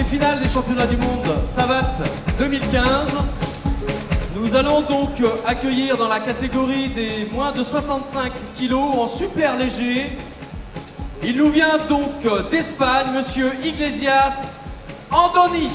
finales des championnats du monde Savate 2015. Nous allons donc accueillir dans la catégorie des moins de 65 kilos en super léger. Il nous vient donc d'Espagne, monsieur Iglesias Andoni.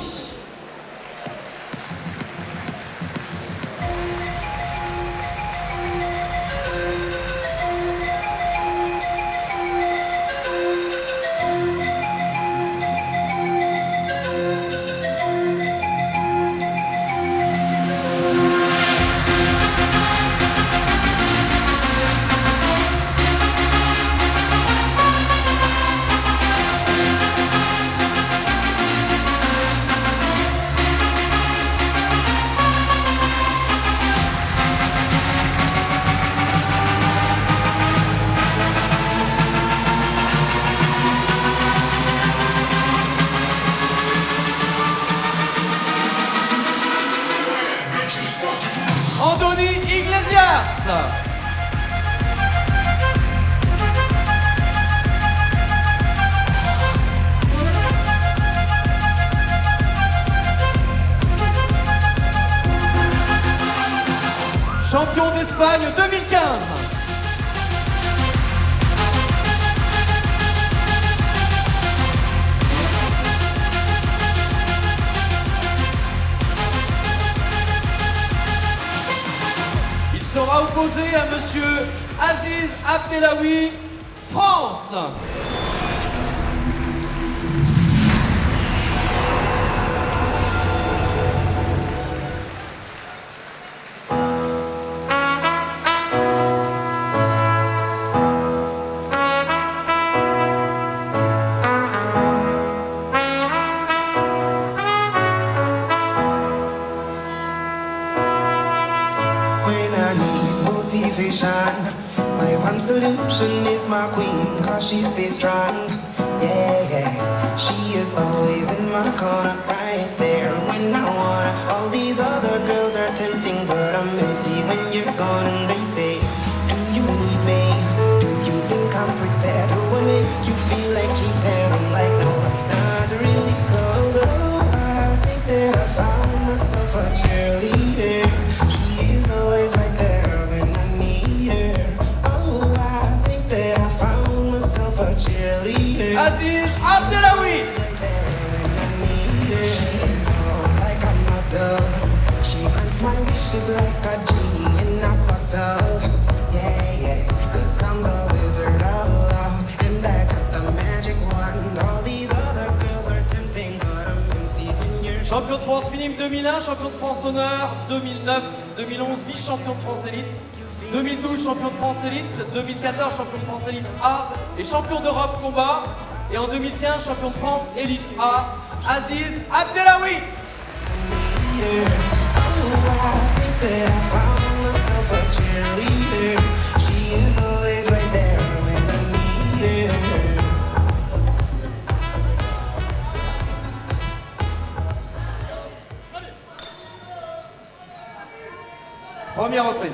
Andoni Iglesias. Champion d'Espagne 2015. Sera opposé à monsieur Aziz Abdelawi, France. My one solution is my queen, cause she stays strong. Yeah, yeah. She is always in my corner, right there when I wanna. All these other girls are tempting, but I'm empty when you're gone. And they say, do you need me? Do you think I'm pretend? Do I make you feel like cheating? I'm like, no, not really, cause oh, I think that I found myself a cheerleader. She is always right there when I need her. Aziz Abdelawi. She grants my wishes like a genie in a bottle. Yeah, yeah, cause I'm the wizard of love, and I got the magic wand. All these other girls are tempting, but I'm empty when you're... Champion de France minime 2001, champion de France honneur 2009, 2011 vice-champion de France élite, 2012 champion de France élite, 2014 champion de France élite A et champion d'Europe combat. Et en 2015 champion de France élite A, Aziz Abdelawi. Première reprise.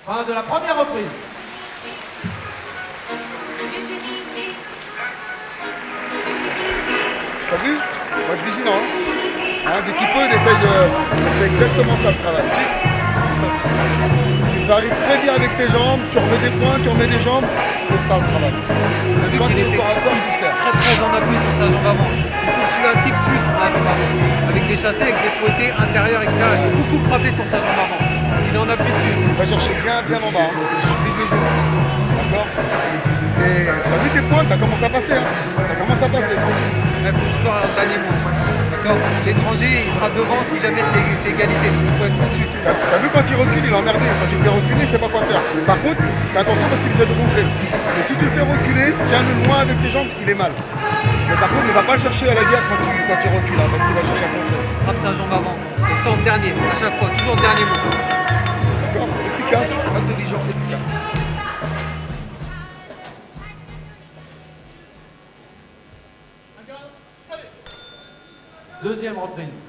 Fin de la première reprise. T'as vu? Faut être vigilant. Hein, dès qu'il peut, il essaye de... C'est exactement ça le travail. Tu varies très bien avec tes jambes, tu remets des points, tu remets des jambes. C'est ça le travail. Quand tu es au corps à corps, tu sers. Très en appui sur sa jambe avant. Il faut que tu l'incites plus la jambe avant. Avec des chassés, avec des fouettés intérieurs, extérieurs. Il faut beaucoup frapper sur sa jambe avant. Parce qu'il est en appui dessus. Va chercher bien en bas. Je vise les genoux. D'accord? Et t'as vu tes points, t'as commencé à passer. Hein. T'as commencé à passer. Il faut toujours avoir le dernier mot. D'accord? L'étranger, il sera devant si jamais c'est égalité. Il faut être au-dessus. T'as vu quand il recule, il est emmerdé. Quand il le fait reculer, il sait pas quoi faire. Par contre, fais attention parce qu'il essaie de contrer. Mais si tu le fais reculer, tiens-le moins avec tes jambes, il est mal. Mais par contre, il va pas le chercher à la guerre quand il recule, hein, parce qu'il va chercher à contrer. Frappe sa jambe avant. Et sans le dernier, à chaque fois. Toujours le dernier mot. D'accord? Efficace, intelligent, efficace. Deuxième reprise.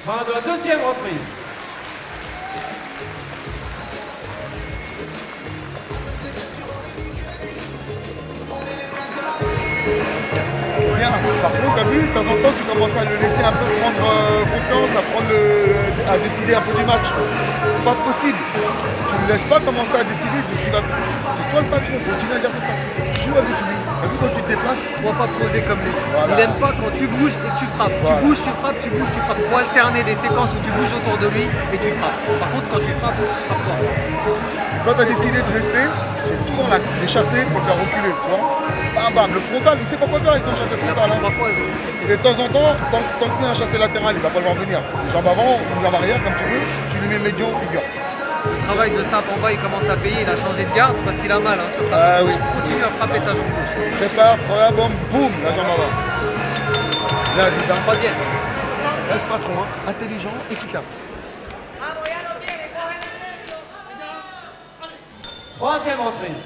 Fin de la deuxième reprise. Bien. Par contre, t'as vu, de temps en temps, tu commences à le laisser un peu prendre confiance, à décider un peu du match. Pas possible. Tu ne le laisses pas commencer à décider de ce qu'il va faire. C'est toi le patron, continue à dire le patron. Joue avec lui. T'as vu quand tu te déplaces? Faut pas poser comme lui. Voilà. Il aime pas quand tu bouges et que tu frappes. Voilà. Tu bouges, tu frappes, tu bouges, tu frappes. Faut alterner des séquences où tu bouges autour de lui et tu frappes. Par contre, quand tu frappes, frappe-toi. Quand tu as décidé de rester, c'est tout dans l'axe. Les chasser pour le faire reculer, tu vois. Bam bam, le frontal, il sait pas quoi faire avec le chassé Il a frontal. pris Hein. 3 fois. il s'est- Et de temps en temps, tant que tu as un chassé latéral, il va pas le voir venir. Les jambes avant ou les jambes arrière, comme tu veux, tu lui mets le médian figure. Le travail de Sape en bas, il commence à payer. Il a changé de garde c'est parce qu'il a mal sur sa Ah jambe. oui. Continue à frapper sa jambe gauche. Prépare, première bombe, boum, la jambe avant. Là, c'est ça. Troisième. Reste patron, hein. Intelligent, efficace. Troisième reprise.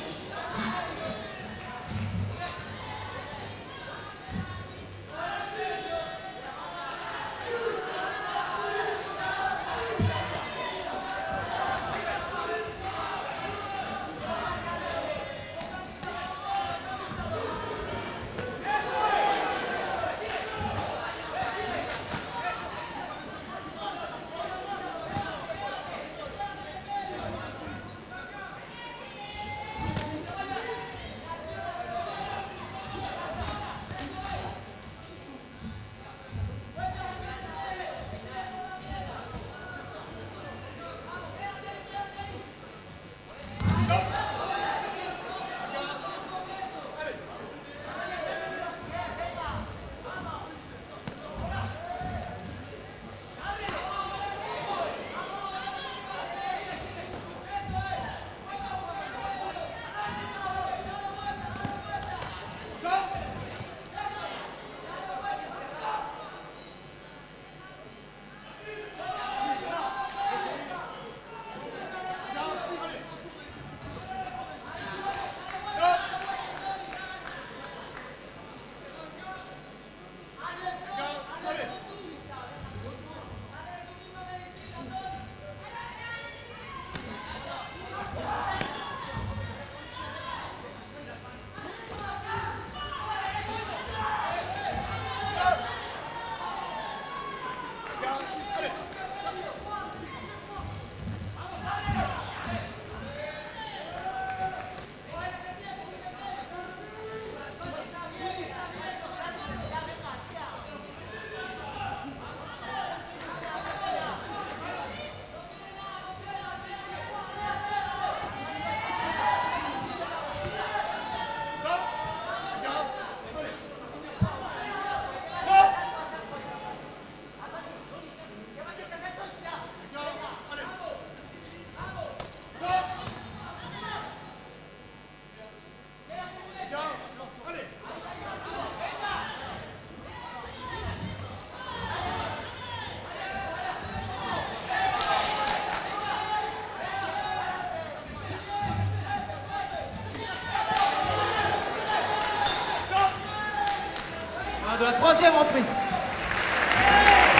de la troisième reprise.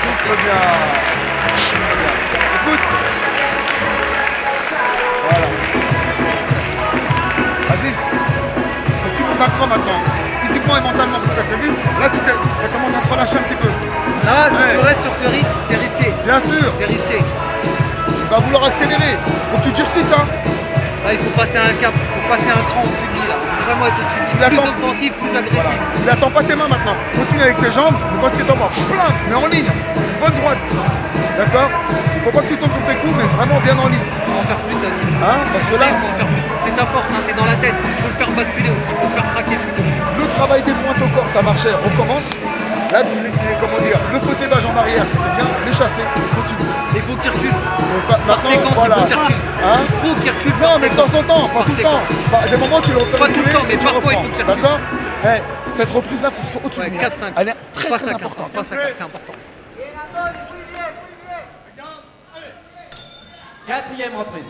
Souffle bien. Écoute. Voilà. Aziz, faut que tu montes un cran maintenant. Physiquement et mentalement, parce que t'as vu, là tu commences à te relâcher un petit peu. Là, si Ouais. tu restes sur ce rythme, c'est risqué. Bien sûr, C'est risqué. il va vouloir accélérer. Faut que tu durcisses, hein. Là, il faut passer un cap, il faut passer un cran au-dessus de lui. Là. Il faut vraiment être au-dessus de lui. Il Plus attend. offensif, plus agressif. Il attend pas tes mains maintenant. Continue avec tes jambes, mais quand tu tombes, plein, mais en ligne. Bonne droite. D'accord? Il faut pas que tu tombes sur tes coups, mais vraiment bien en ligne. Il faut en faire plus, Aziz. Hein? Parce que là, Il faut en faire plus. C'est ta force, hein, c'est dans la tête. Il faut le faire basculer aussi, il faut le faire craquer psychologiquement. le travail des pointes au corps, ça marchait. On recommence. Là, comment dire, le faux débage en barrière, c'était bien. Les chasser, continue. Il faut qu'il recule. Et Par maintenant, séquence, voilà. il faut qu'il recule. Hein? Il faut qu'il recule Non, par mais de temps séquence. en temps, pas Par tout le temps. séquence. Bah, des moments, tu le refais Pas tout le reculer temps, mais et tu parfois, il reprends. faut que tu recules. D'accord? Cette reprise-là, faut que tu sois au-dessus Ouais, de lui, 4-5. Elle est très, Pas très 5, importante. pas 5, c'est important. Quatrième reprise.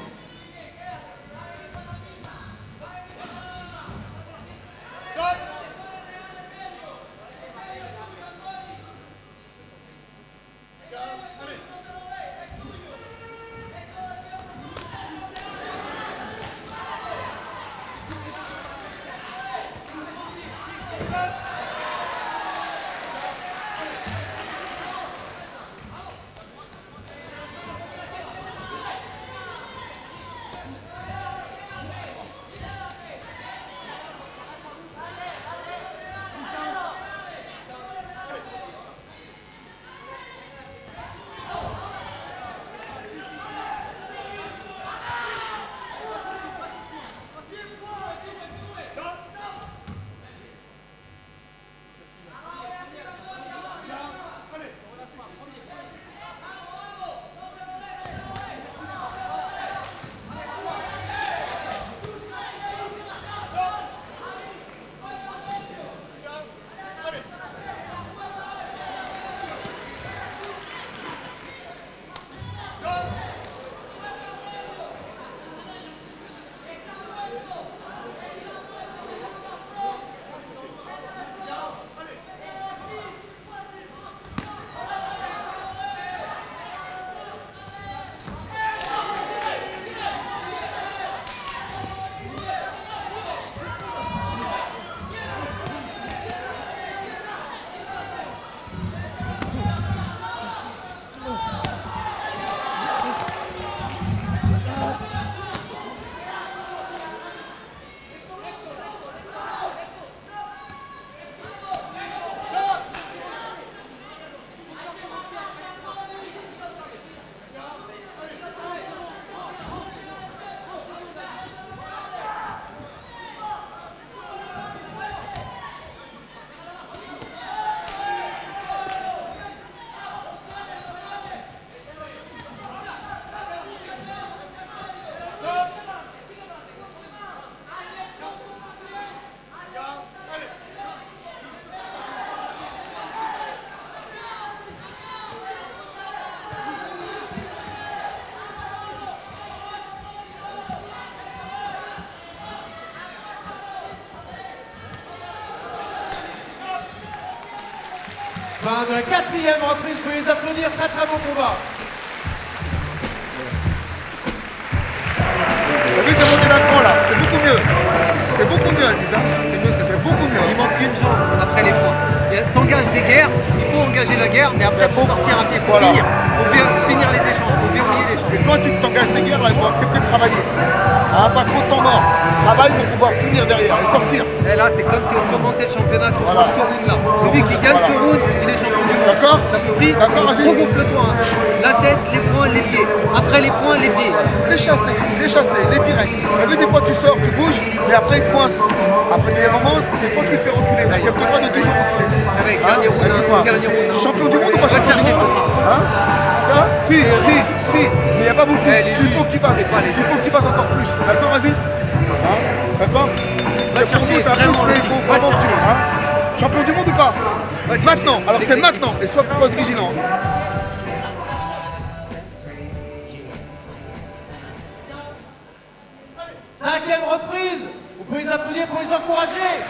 Fin de la quatrième reprise, vous pouvez les applaudir, très très bon combat. T'as vu, t'es monté d'un cran là, c'est beaucoup mieux. C'est beaucoup mieux, Aziz. Hein? C'est mieux, C'est beaucoup mieux. Il manque qu'une jambe après les points. T'engages des guerres, il faut engager la guerre, mais après il faut sortir un pied, il faut Voilà. finir. Il faut finir les échanges, il faut verrouiller les échanges. Et quand tu t'engages tes guerres, là, il faut accepter de travailler. Hein, pas trop de temps mort. Travaille pour pouvoir punir derrière et sortir. Et là, c'est comme si on commençait le championnat sur Voilà. ce round là. Celui qui gagne ce round, il est champion du monde. D'accord? T'as compris? D'accord, Aziz? Regonfle-toi. Hein. La tête, les poings, les pieds. Après les poings, les pieds. Les chasser, les directs. T'as vu, des fois tu sors, tu bouges, mais après ils te coincent. Après des moments, c'est toi qui les fais reculer. N'accepte pas de toujours reculer. Avec dernier round, Écoute-moi. dernier round. Champion du monde ou pas Va champion du chercher monde? son titre. Hein? Hein? Si, mais il n'y a pas beaucoup. Eh, les Il juges, faut que tu passes. c'est pas les Il faut que tu passes encore plus. D'accord, Aziz? Hein? D'accord? Va chercher vraiment le il titre. faut Va le vraiment que tu- chercher. hein? Champion du monde ou pas? Va le chercher. Maintenant, alors c'est L'exécuter. maintenant. Et sois vigilant. Cinquième reprise, vous pouvez les applaudir pour les encourager.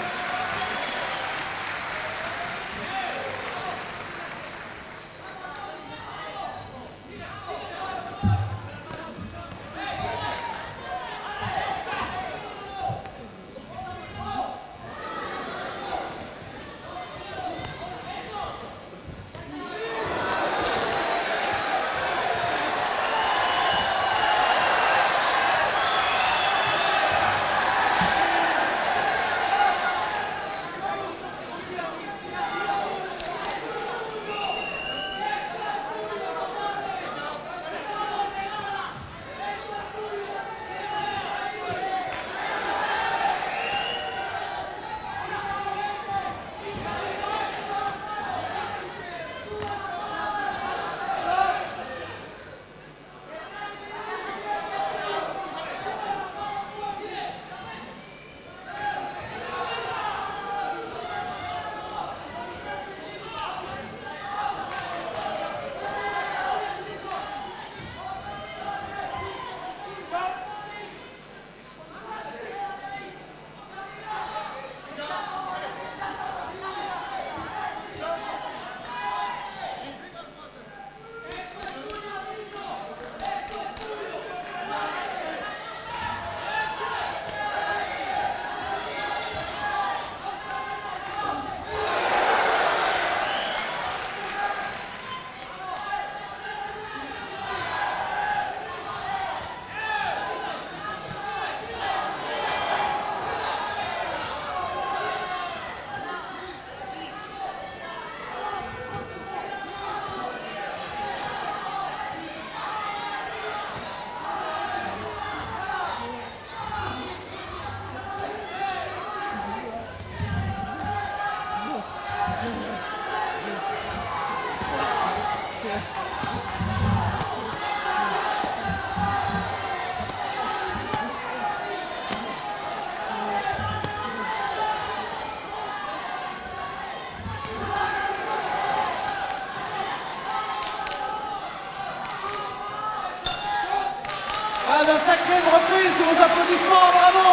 Voilà, d'un sacré reprise sur vos applaudissements, bravo!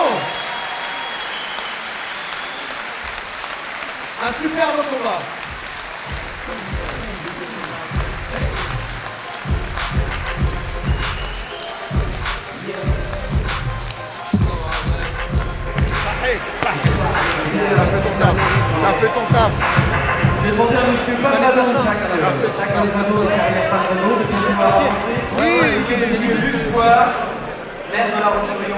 Un superbe combat. T'as fait ton taf. J'ai demandé à monsieur Palmado, oui, j'ai vu de pouvoir mettre de la Roche-Chouillon.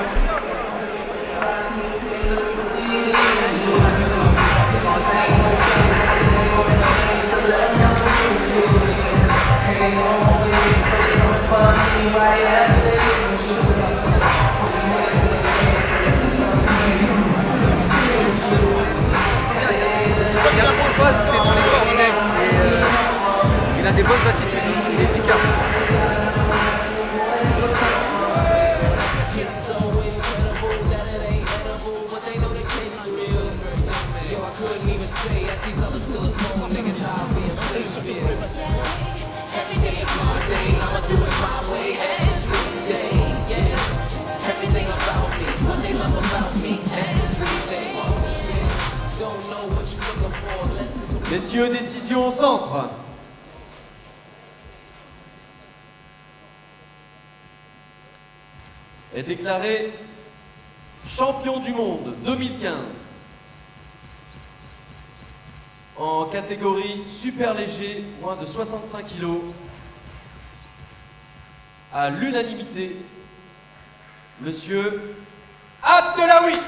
Il y a Françoise qui est dans les coordonnées et il a des bonnes attitudes, il est efficace. Messieurs, décision au centre. Est déclaré champion du monde 2015 en catégorie super léger, moins de 65 kg, à l'unanimité, Monsieur Abdelawi.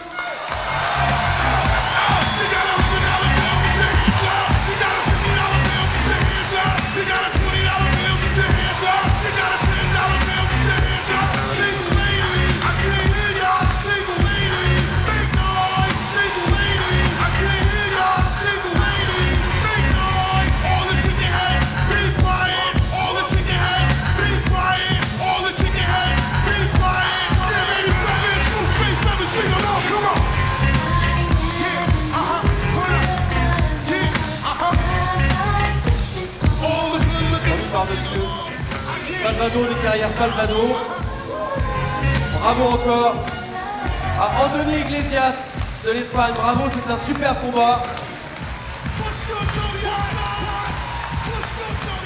Par monsieur Palmado, des carrières Palmado. Bravo encore à Anthony Iglesias de l'Espagne. Bravo, c'est un super combat.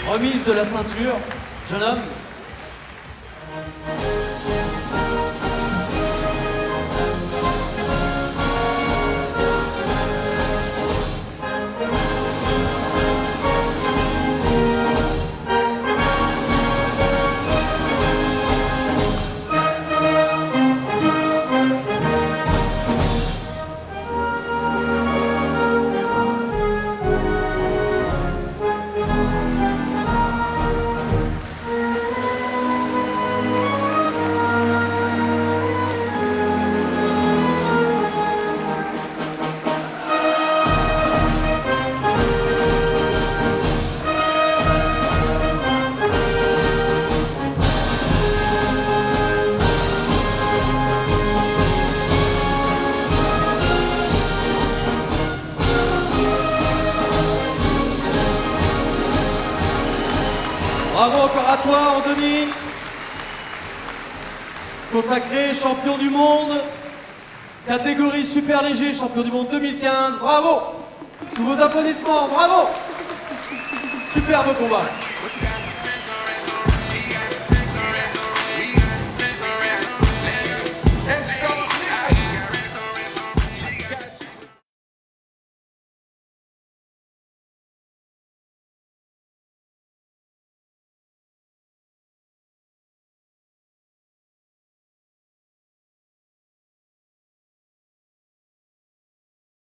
Remise de la ceinture, jeune homme. Bravo encore à toi, Anthony. Consacré champion du monde, catégorie super léger, champion du monde 2015. Bravo. Sous vos applaudissements, bravo. Superbe combat.